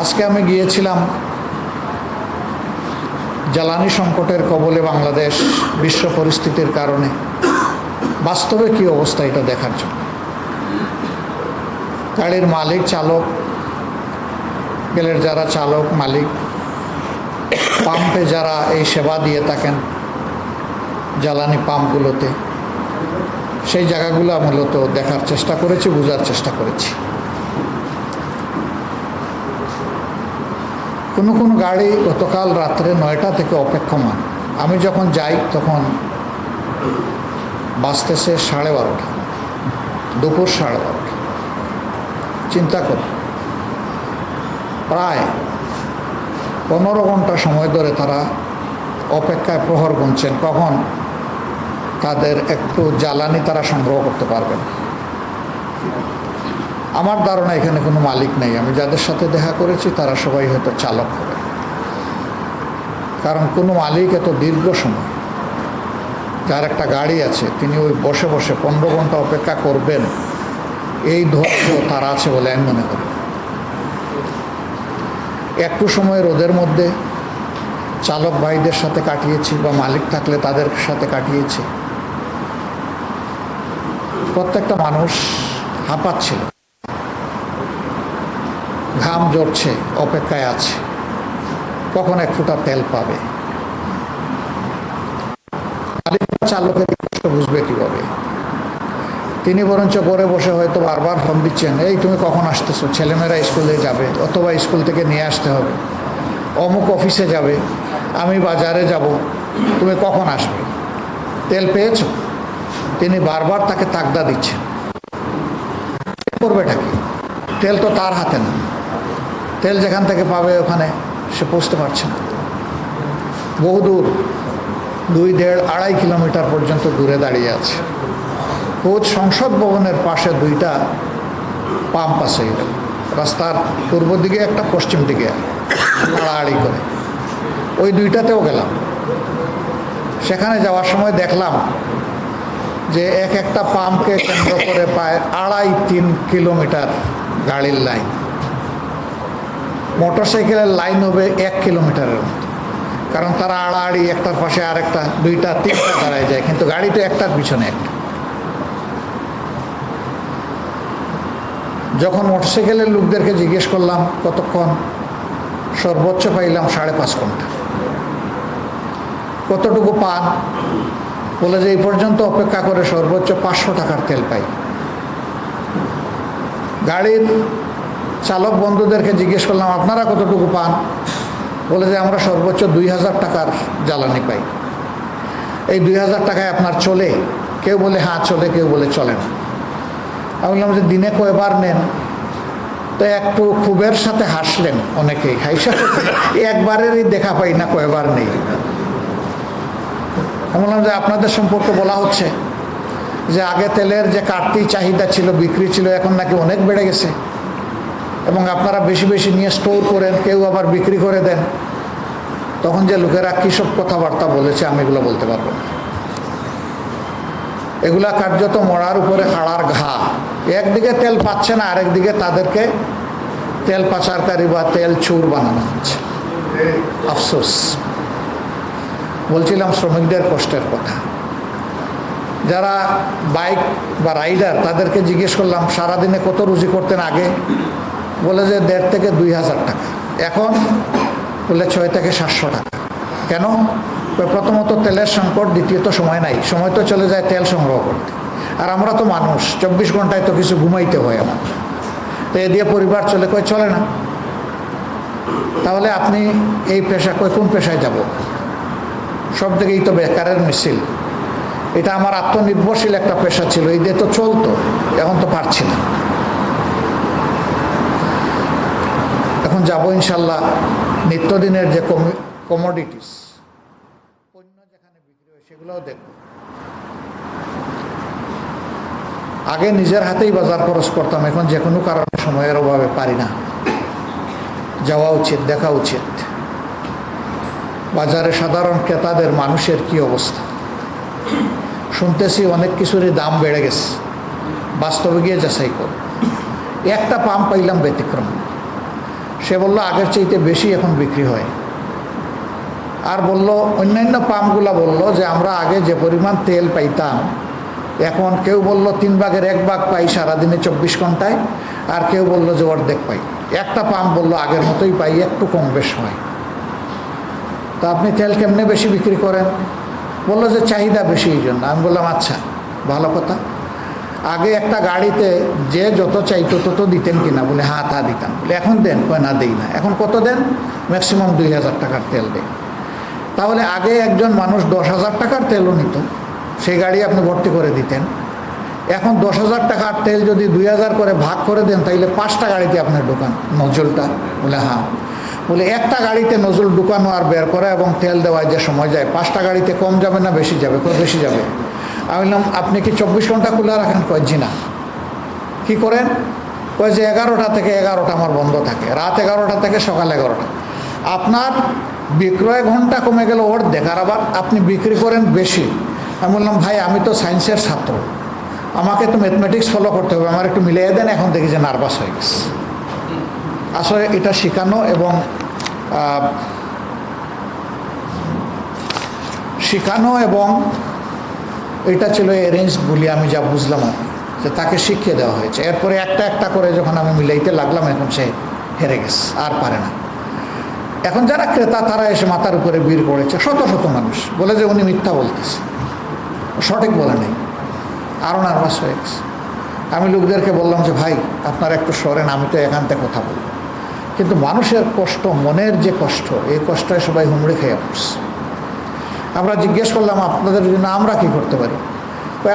আজকে আমি গিয়েছিলাম জ্বালানি সংকটের কবলে বাংলাদেশ বিশ্ব পরিস্থিতির কারণে বাস্তবে কী অবস্থা এটা দেখার জন্য। গাড়ির মালিক, চালক, গেলের যারা চালক মালিক, পাম্পে যারা এই সেবা দিয়ে থাকেন জ্বালানি পাম্পগুলোতে, সেই জায়গাগুলো মূলত দেখার চেষ্টা করেছি, বোঝার চেষ্টা করেছি। কোনো কোনো গাড়ি গতকাল রাত্রে 9টা থেকে অপেক্ষমান। আমি যখন যাই তখন বাজতেছে 12:30, দুপুর 12:30। চিন্তা করুন, প্রায় 15 ঘন্টা সময় ধরে তারা অপেক্ষায় প্রহর গুনছেন কখন তাদের একটু জ্বালানি তারা সংগ্রহ করতে পারবেন। আমার ধারণা এখানে কোনো মালিক নেই। আমি যাদের সাথে দেখা করেছি তারা সবাই হয়তো চালক হবে, কারণ কোনো মালিক এত দীর্ঘ সময়, যার একটা গাড়ি আছে, তিনি ওই বসে বসে 15 ঘন্টা অপেক্ষা করবেন, এই ধৈর্য তার আছে বলে আমি মনে করি। একটু সময় রোদের মধ্যে চালক ভাইদের সাথে কাটিয়েছি, বা মালিক থাকলে তাদের সাথে কাটিয়েছি। প্রত্যেকটা মানুষ হাঁপাচ্ছিল, ঘাম ঝরছে, অপেক্ষায় আছে কখন এক ফোঁটা তেল পাবে। চালকের কষ্ট বুঝবে কীভাবে? তিনি বরঞ্চ ঘরে বসে হয়তো বারবার ফোন দিচ্ছেন, এই তুমি কখন আসতেছো, ছেলেমেয়েরা স্কুলে যাবে, অথবা স্কুল থেকে নিয়ে আসতে হবে, অমুক অফিসে যাবে, আমি বাজারে যাব, তুমি কখন আসবে, তেল পেয়েছো? তিনি বারবার তাকে তাগদা দিচ্ছেন। করবেটা কি? তেল তো তার হাতে না, তেল যেখান থেকে পাবে ওখানে সে পৌঁছতে পারছে না। বহুদূর 2-2.5 কিলোমিটার পর্যন্ত দূরে দাঁড়িয়ে আছে। খোঁজ সংসদ ভবনের পাশে 2টা পাম্প আছে, রাস্তার পূর্ব দিকে একটা, পশ্চিম দিকে, আড়াআড়ি করে। ওই 2টাতেও গেলাম। সেখানে যাওয়ার সময় দেখলাম যে একটা পাম্পকে কেন্দ্র করে প্রায় 2.5-3 কিলোমিটার গাড়ির লাইন। মোটরসাইকেলের লাইন হবে 1 কিলোমিটারের মতো, কারণ তারা আড়াআড়ি, একটার পাশে আরেকটা, 2টা-3টা দাঁড়ায় যায়, কিন্তু গাড়ি তো একটার পিছনে একটা। যখন মোটরসাইকেলের লোকদেরকে জিজ্ঞেস করলাম কতক্ষণ, সর্বোচ্চ পাইলাম 5.5 ঘন্টা। কতটুকু পান? বলে যে এই পর্যন্ত অপেক্ষা করে সর্বোচ্চ 500 টাকার তেল পাই। গাড়ির চালক বন্ধুদেরকে জিজ্ঞেস করলাম আপনারা কতটুকু পান? বলে যে আমরা সর্বোচ্চ 2000 টাকার জ্বালানি পাই। এই 2000 টাকায় আপনার চলে? কেউ বলে হ্যাঁ চলে, কেউ বলে চলে না। আমি বললাম যে দিনে কয়বার নেন? তো একটু ক্ষোভের সাথে হাসলেন অনেকেই, হাইসা একবারেরই দেখা পাই না, কয়বার নেই। আমি বললাম যে আপনাদের সম্পর্কে বলা হচ্ছে যে আগে তেলের যে কাটতি চাহিদা ছিল, বিক্রি ছিল, এখন নাকি অনেক বেড়ে গেছে, এবং আপনারা বেশি বেশি নিয়ে স্টোর করেন, কেউ আবার বিক্রি করে দেন। তখন যে লোকেরা কী সব কথাবার্তা বলেছে আমি এগুলো বলতে পারবো না। এগুলা কার্যত মরার উপরে হাড়ার ঘা। একদিকে তেল পাচ্ছে না, আরেকদিকে তাদেরকে তেল পাচারকারী বা তেল চোর বানানো হচ্ছে। আফসোস। বলছিলাম শ্রমিকদের কষ্টের কথা। যারা বাইক বা রাইডার, তাদেরকে জিজ্ঞেস করলাম সারাদিনে কত রুজি করতেন আগে? বলে যে 1,500 থেকে 2,000 টাকা। এখন বলে 600 থেকে 700 টাকা। কেন? প্রথমত তেলের সংকট, দ্বিতীয়ত সময় নাই, সময় তো চলে যায় তেল সংগ্রহ করতে। আর আমরা তো মানুষ, 24 ঘন্টায় তো কিছু ঘুমাইতে হয় আমার, তো এ দিয়ে পরিবার চলে? চলে না। তাহলে আপনি এই পেশা কোন পেশায় যাব? সব দিকেই তো বেকারের মিছিল। এটা আমার আত্মনির্ভরশীল একটা পেশা ছিল, এই দিয়ে তো চলতো, এখন তো পারছি না। এখন যাবো ইনশাল্লাহ নিত্যদিনের যে কমোডিটিস, পণ্য যেখানে বিক্রি হয় সেগুলোও দেখব। আগে নিজের হাতেই বাজার খরচ করতাম, এখন যে কোনো কারণে সময়ের অভাবে পারি না। যাওয়া উচিত, দেখা উচিত। বাজারে সাধারণ ক্রেতাদের, মানুষের কি অবস্থা শুনতেছি, অনেক কিছুরই দাম বেড়ে গেছে। বাস্তবে গিয়ে যাচাই কর। একটা পাম্প পাইলাম ব্যতিক্রম, সে বলল আগের চাইতে বেশি এখন বিক্রি হয়। আর বলল অন্যান্য পাম্পগুলো বলল যে আমরা আগে যে পরিমাণ তেল পাইতাম এখন কেউ বলল 1/3 পাই সারাদিনে 24 ঘন্টায়, আর কেউ বলল যে অর্ধেক পাই। একটা পাম্প বলল আগের মতোই পাই, একটু কম বেশ হয়। তা আপনি তেল কেমনে বেশি বিক্রি করেন? বললো যে চাহিদা বেশি, এই জন্য। আমি বললাম আচ্ছা, ভালো কথা। আগে একটা গাড়িতে যে যত চাইতো তত দিতেন কিনা? বলে হ্যাঁ তা দিতাম। বলে এখন দেন? কয় না দেই না। এখন কত দেন? ম্যাক্সিমাম 2000 টাকার তেল দেয়। তাহলে আগে একজন মানুষ 10,000 টাকার তেলও নিত, সেই গাড়ি আপনি ভর্তি করে দিতেন। এখন 10,000 টাকার তেল যদি 2000 করে ভাগ করে দেন তাইলে 5টা গাড়িতে আপনার ঢোকান নজলটা। বলে হ্যাঁ। বলে একটা গাড়িতে নজল ঢুকানো আর বের করা এবং তেল দেওয়ায় যে সময় যায়, 5টা গাড়িতে কম যাবে না বেশি যাবে? বেশি যাবে। আমি বললাম আপনি কি 24 ঘন্টা খোলা রাখেন? কয় জি না। কী করেন? কয় যে 11টা থেকে 11টা আমার বন্ধ থাকে, রাত 11টা থেকে সকাল 11টা। আপনার বিক্রয় ঘন্টা কমে গেল অর্ধেক, আর আবার আপনি বিক্রি করেন বেশি। আমি বললাম ভাই আমি তো সায়েন্সের ছাত্র, আমাকে তো ম্যাথমেটিক্স ফলো করতে হবে, আমার একটু মিলিয়ে দেন। এখন দেখি যে নার্ভাস হয়ে গেছে। আসলে এটা শেখানো এবং এটা ছিল অ্যারেঞ্জ বলি আমি যা বুঝলাম, যে তাকে শিখিয়ে দেওয়া হয়েছে। এরপরে একটা একটা করে যখন আমি মিলাইতে লাগলাম, এখন সে হেরে গেছে, আর পারে না। এখন যারা ক্রেতা তারা এসে মাথার উপরে ভিড় করেছে, শত শত মানুষ বলে যে উনি মিথ্যা বলতেছে, সঠিক বলে নেই। আরও নার্ভাস হয়ে গেছে। আমি লোকদেরকে বললাম যে ভাই আপনারা একটু সরেন, আমি তো এখান থেকে কথা বলবো। কিন্তু মানুষের কষ্ট, মনের যে কষ্ট, এই কষ্টে সবাই হুমড়ি খেয়ে পড়ছে। আমরা জিজ্ঞেস করলাম আপনাদের জন্য আমরা কি করতে পারি?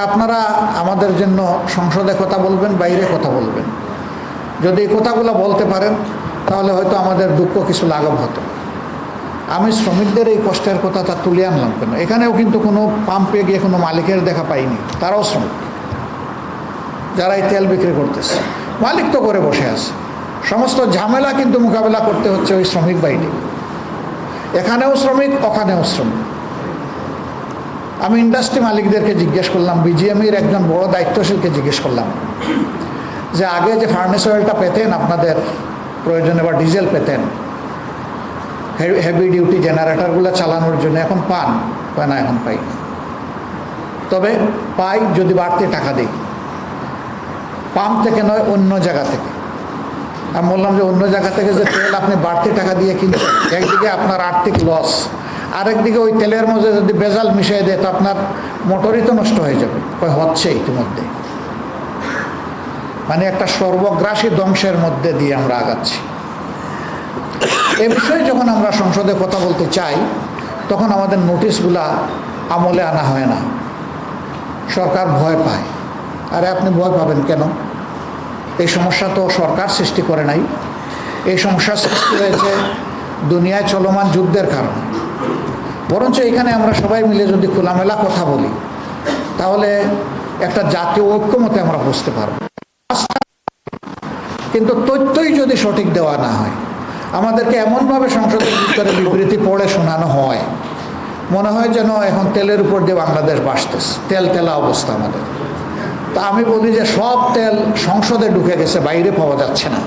আপনারা আমাদের জন্য সংসদে কথা বলবেন, বাইরে কথা বলবেন। যদি এই কথাগুলো বলতে পারেন তাহলে হয়তো আমাদের দুঃখ কিছু লাঘব হতো। আমি শ্রমিকদের এই কষ্টের কথাটা তুলে আনলাম কেন? এখানেও কিন্তু কোনো পাম্পে গিয়ে কোনো মালিকের দেখা পাইনি, তারাও শ্রমিক যারা এই তেল বিক্রি করতেছে। মালিক তো করে বসে আছে, সমস্ত ঝামেলা কিন্তু মোকাবেলা করতে হচ্ছে ওই শ্রমিক বাইরে। এখানেও শ্রমিক, ওখানেও শ্রমিক। আমি ইন্ডাস্ট্রি মালিকদেরকে জিজ্ঞেস করলাম, বিজিএমইর একজন বড় দায়িত্বশীলকে জিজ্ঞেস করলাম যে আগে যে ফার্নেস অয়েলটা পেতেন আপনাদের প্রয়োজনে বা ডিজেল পেতেন হেভি ডিউটি জেনারেটরগুলো চালানোর জন্য, এখন পান? না এখন পাই, তবে পাই যদি বাড়তি টাকা দিই। পাম্প থেকে নয়, অন্য জায়গা থেকে। আমি বললাম যে অন্য জায়গা থেকে যে তেল আপনি বাড়তি টাকা দিয়ে কিনছেন, একদিকে আপনার আর্থিক লস, আরেকদিকে ওই তেলের মধ্যে যদি ভেজাল মিশিয়ে দেয় তো আপনার মোটরই তো নষ্ট হয়ে যাবে। হচ্ছে ইতিমধ্যে, মানে একটা সর্বগ্রাসী ধ্বংসের মধ্যে দিয়ে আমরা আগাচ্ছি। এ বিষয়ে যখন আমরা সংসদে কথা বলতে চাই তখন আমাদের নোটিশগুলা আমলে আনা হয় না। সরকার ভয় পায়। আরে আপনি ভয় পাবেন কেন? এই সমস্যা তো সরকার সৃষ্টি করে নাই, এই সমস্যা সৃষ্টি হয়েছে দুনিয়ায় চলমান যুদ্ধের কারণে। বরঞ্চ এখানে আমরা সবাই মিলে যদি খোলামেলা কথা বলি তাহলে একটা জাতীয় ঐক্যমতে আমরা বুঝতে পারব। কিন্তু তথ্যই যদি সঠিক দেওয়া না হয়, আমাদেরকে এমনভাবে সংসদের ভিতরে বিবৃতি পড়ে শোনানো হয়, মনে হয় যেন এখন তেলের উপর দিয়ে বাংলাদেশ বাসতেছে, তেলা অবস্থা আমাদের। তা আমি বলি যে সব তেল সংসদে ঢুকে গেছে, বাইরে পাওয়া যাচ্ছে না।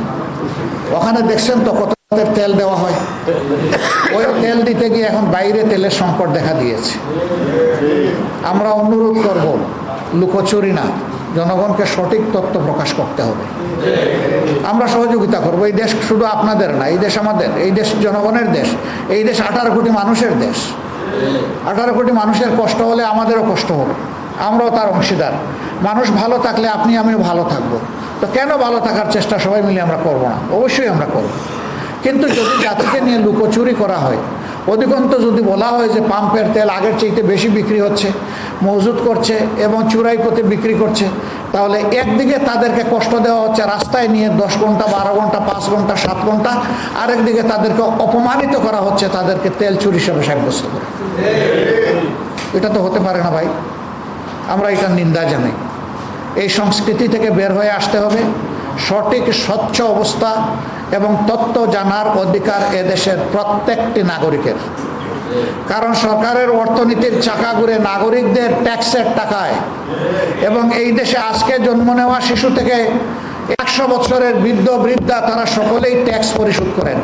ওখানে দেখছেন তো কত তেল দেওয়া হয়, ওই তেল দিতে গিয়ে এখন বাইরে তেলের সংকট দেখা দিয়েছে। আমরা অনুরোধ করব, লুকোচুরি না, জনগণকে সঠিক তথ্য প্রকাশ করতে হবে। আমরা সহযোগিতা করব। এই দেশ শুধু আপনাদের না, এই দেশ আমাদের, এই দেশ জনগণের দেশ, এই দেশ 18 কোটি মানুষের দেশ। 18 কোটি মানুষের কষ্ট হলে আমাদেরও কষ্ট হবে, আমরাও তার অংশীদার। মানুষ ভালো থাকলে আপনি আমিও ভালো থাকবো। তো কেন ভালো থাকার চেষ্টা সবাই মিলে আমরা করবো না? অবশ্যই আমরা করব। কিন্তু যদি জাতিকে নিয়ে লুকোচুরি করা হয়, অধিকন্ত যদি বলা হয় যে পাম্পের তেল আগের চাইতে বেশি বিক্রি হচ্ছে, মজুত করছে এবং চুরাই পথে বিক্রি করছে, তাহলে একদিকে তাদেরকে কষ্ট দেওয়া হচ্ছে রাস্তায় নিয়ে 10 ঘন্টা, 12 ঘন্টা, 5 ঘন্টা, 7 ঘন্টা, আরেকদিকে তাদেরকে অপমানিত করা হচ্ছে তাদেরকে তেল চুরি হিসেবে সাব্যস্ত করে। এটা তো হতে পারে না ভাই। আমরা এটা নিন্দা জানাই। এই সংস্কৃতি থেকে বের হয়ে আসতে হবে। সঠিক স্বচ্ছ অবস্থা এবং তথ্য জানার অধিকার এদেশের প্রত্যেকটি নাগরিকের। কারণ সরকারের অর্থনীতির চাকা ঘুরে নাগরিকদের ট্যাক্সের টাকায়, এবং এই দেশে আজকে জন্ম নেওয়া শিশু থেকে 100 বছরের বৃদ্ধ বৃদ্ধা তারা সকলেই ট্যাক্স পরিশোধ করেন।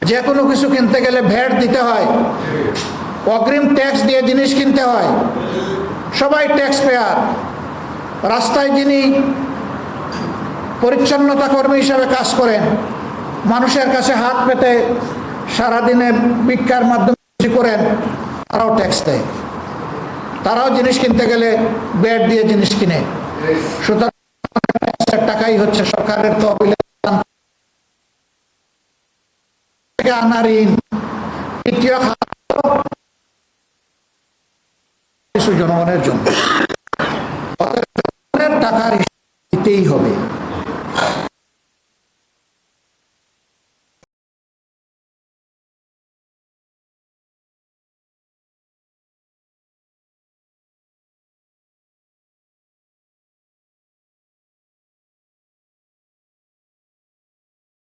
যে কোনো কিছু কিনতে গেলে ভ্যাট দিতে হয়, অগ্রিম ট্যাক্স দিয়ে জিনিস কিনতে হয়, সবাই ট্যাক্স পেয়ার। রাস্তায় যিনি পরিচ্ছন্নতা কর্মী হিসাবে কাজ করেন, মানুষের কাছে হাত পেতে সারাদিনে ভিক্ষার মাধ্যমে করেন, তারাও ট্যাক্স দেয়। তারাও জিনিস কিনতে গেলে ভ্যাট দিয়ে জিনিস কিনে। সুতরাং ট্যাক্সের টাকাই হচ্ছে সরকারের তহবিলে আনা ঋণ। তৃতীয় কিছু জনগণের জন্য টাকার দিতেই হবে।